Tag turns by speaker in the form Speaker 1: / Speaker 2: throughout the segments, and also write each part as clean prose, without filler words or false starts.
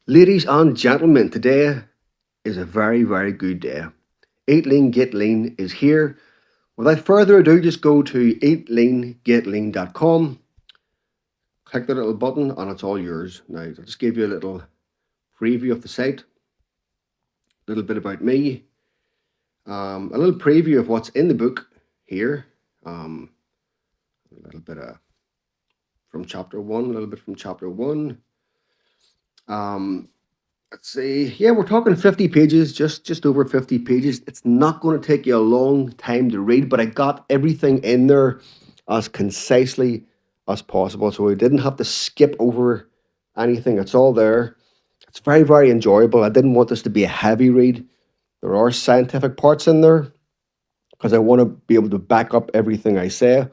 Speaker 1: Ladies and gentlemen, today is a very, very good day. Eat Lean, Get Lean is here. Without further ado, just go to eatleangetlean.com, click the little button, and it's all yours. Now, I'll just give you a little preview of the site, a little bit about me, a little preview of what's in the book here, a little bit from chapter one, a little bit from chapter one. Um, let's see. Yeah, we're talking 50 pages, just over 50 pages. It's not going to take you a long time to read, but I got everything in there as concisely as possible. So we didn't have to skip over anything. It's all there. It's very, very enjoyable. I didn't want this to be a heavy read. There are scientific parts in there because I want to be able to back up everything I say.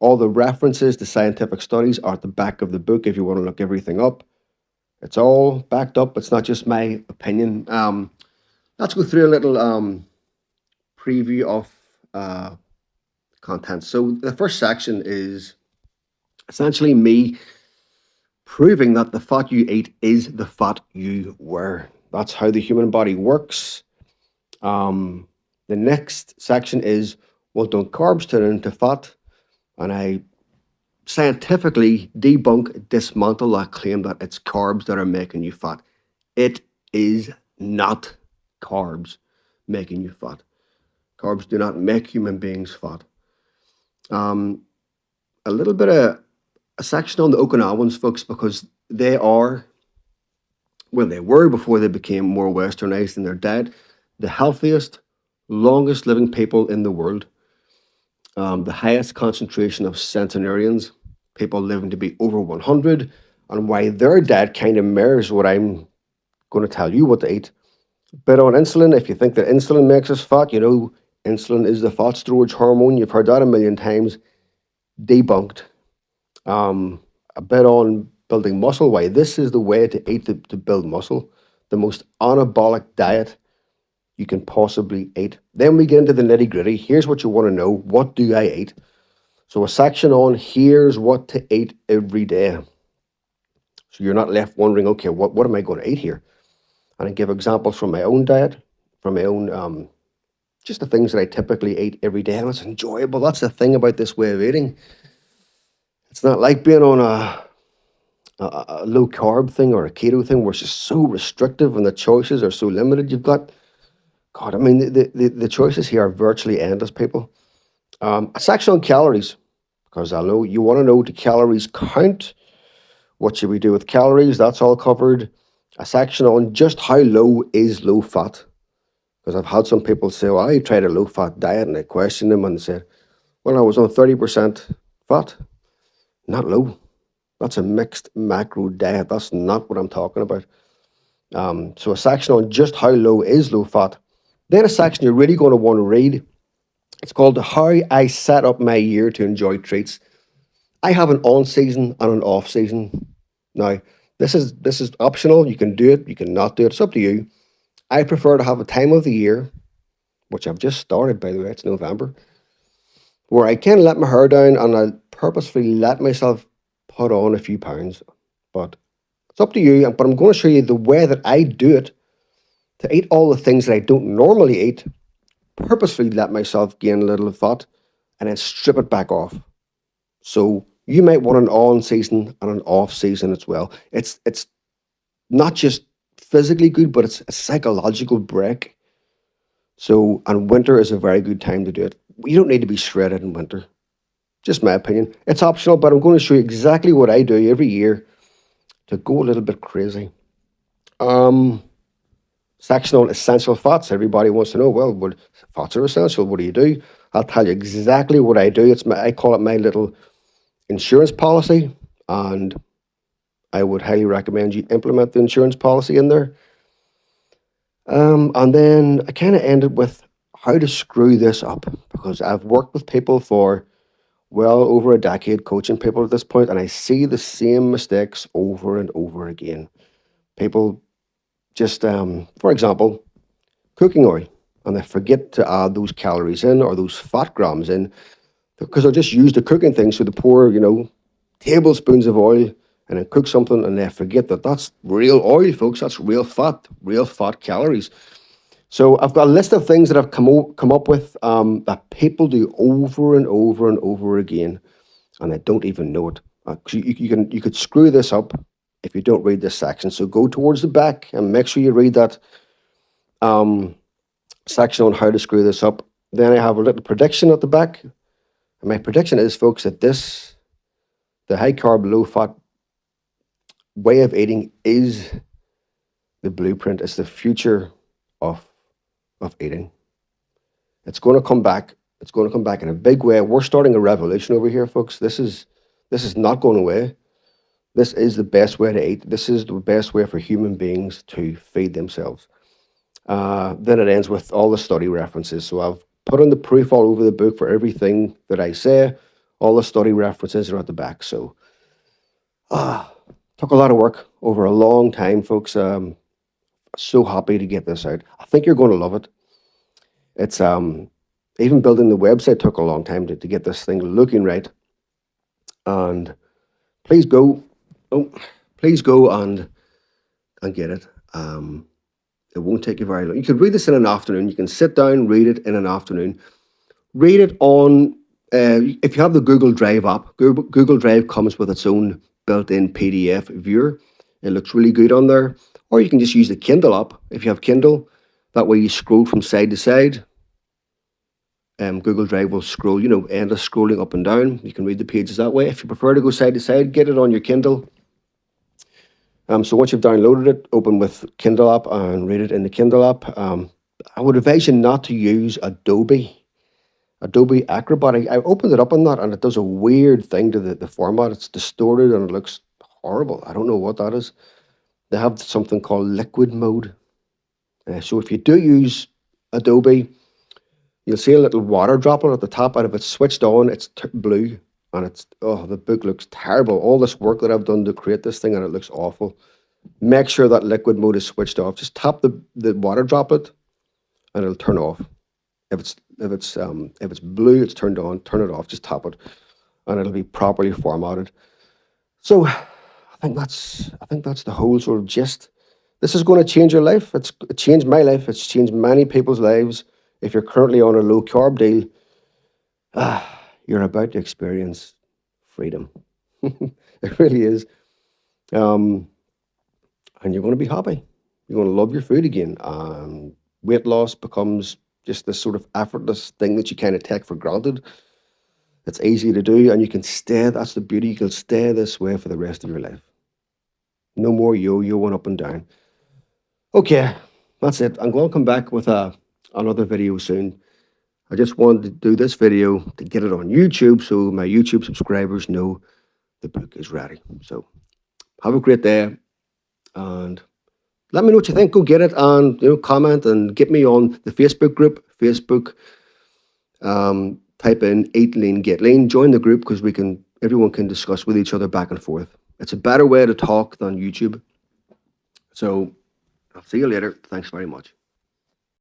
Speaker 1: All the references to scientific studies are at the back of the book if you want to look everything up. It's all backed up. It's not just my opinion. Let's go through a little preview of content. So the first section is essentially me proving that the fat you eat is the fat you wear. That's how the human body works. The next section is, well, don't carbs turn into fat? And I scientifically debunk, dismantle that claim that it's carbs that are making you fat. It is not carbs making you fat. Carbs do not make human beings fat. A little bit of a section on the Okinawans, folks, because they are, well, they were before they became more westernized and they're dead, the healthiest, longest living people in the world. The highest concentration of centenarians, people living to be over 100, and why their dead kind of mirrors what I'm going to tell you what to eat. Bit on insulin. If you think that insulin makes us fat, insulin is the fat storage hormone. You've heard that a million times. Debunked. A bit on building muscle. Why this is the way to eat to build muscle. The most anabolic diet you can possibly eat. Then we get into the nitty gritty. Here's what you want to know. What do I eat? So a section on here's what to eat every day. So you're not left wondering, okay, what am I going to eat here? And I give examples from my own diet, from my own, just the things that I typically eat every day. And it's enjoyable. That's the thing about this way of eating. It's not like being on a low carb thing or a keto thing where it's just so restrictive and the choices are so limited. You've got, God, I mean, the choices here are virtually endless, people. A section on calories, because I know you want to know, do calories count? What should we do with calories? That's all covered. A section on just how low is low fat. Because I've had some people say, well, I tried a low fat diet, and I questioned them and they said, well, I was on 30% fat. Not low. That's a mixed macro diet. That's not what I'm talking about. So a section on just how low is low fat. Then a section you're really going to want to read. It's called How I Set Up My Year to Enjoy Treats. I have an on season and an off season. Now, this is optional. You can do it, you can not do it. It's up to you. I prefer to have a time of the year, which I've just started, by the way, it's November, where I can let my hair down and I purposefully let myself put on a few pounds. But it's up to you. But I'm going to show you the way that I do it to eat all the things that I don't normally eat, purposefully let myself gain a little fat, and then strip it back off. So you might want an on season and an off season as well. It's not just physically good, but it's a psychological break. So, and winter is a very good time to do it. You don't need to be shredded in winter. Just my opinion. It's optional, but I'm going to show you exactly what I do every year to go a little bit crazy. Section on essential fats. Everybody wants to know, well, what fats are essential. What do you do? I'll tell you exactly what I do. I call it my little insurance policy, and I would highly recommend you implement the insurance policy in there. And then I kind of ended with how to screw this up, because I've worked with people for well over a decade, coaching people at this point, and I see the same mistakes over and over again. People just, for example, cooking oil, and they forget to add those calories in or those fat grams in because they're just used to cooking things. So they pour, tablespoons of oil and then cook something and they forget that that's real oil, folks. That's real fat calories. So I've got a list of things that I've come up with that people do over and over and over again, and they don't even know it. You could screw this up if you don't read this section. So go towards the back and make sure you read that section on how to screw this up. Then I have a little prediction at the back. And my prediction is, folks, that the high carb, low fat way of eating is the blueprint. It's the future of eating. It's going to come back. It's going to come back in a big way. We're starting a revolution over here, folks. This is not going away. This is the best way to eat. This is the best way for human beings to feed themselves. Then it ends with all the study references. So I've put in the proof all over the book for everything that I say. All the study references are at the back. So, took a lot of work over a long time, folks. So happy to get this out. I think you're going to love it. It's even building the website took a long time to get this thing looking right. And please go and get it. It won't take you very long. You can read this in an afternoon. You can sit down, read it in an afternoon. Read it on, if you have the Google Drive app, Google Drive comes with its own built-in PDF viewer. It looks really good on there. Or you can just use the Kindle app if you have Kindle. That way you scroll from side to side. Google Drive will scroll, endless scrolling up and down. You can read the pages that way. If you prefer to go side to side, get it on your Kindle. So once you've downloaded it, open with Kindle app and read it in the Kindle app. I would advise you not to use Adobe Acrobat. I opened it up on that and it does a weird thing to the format. It's distorted and it looks horrible. I don't know what that is. They have something called liquid mode. So if you do use Adobe, you'll see a little water droplet at the top, and if it's switched on, it's blue, and the book looks terrible. All this work that I've done to create this thing, and it looks awful. Make sure that liquid mode is switched off. Just tap the water droplet, and it'll turn off. If it's blue, it's turned on. Turn it off. Just tap it, and it'll be properly formatted. So I think that's the whole sort of gist. This is going to change your life. It changed my life. It's changed many people's lives. If you're currently on a low carb deal, you're about to experience freedom. It really is. And you're going to be happy. You're going to love your food again. Weight loss becomes just this sort of effortless thing that you kind of take for granted. It's easy to do, and you can stay. That's the beauty. You can stay this way for the rest of your life. No more yo-yoing up and down. Okay, that's it. I'm going to come back with another video soon. I just wanted to do this video to get it on YouTube so my YouTube subscribers know the book is ready. So have a great day and let me know what you think. Go get it and comment and get me on the Facebook group. Type in Eat Lean Get Lean. Join the group because everyone can discuss with each other back and forth. It's a better way to talk than YouTube. So I'll see you later. Thanks very much.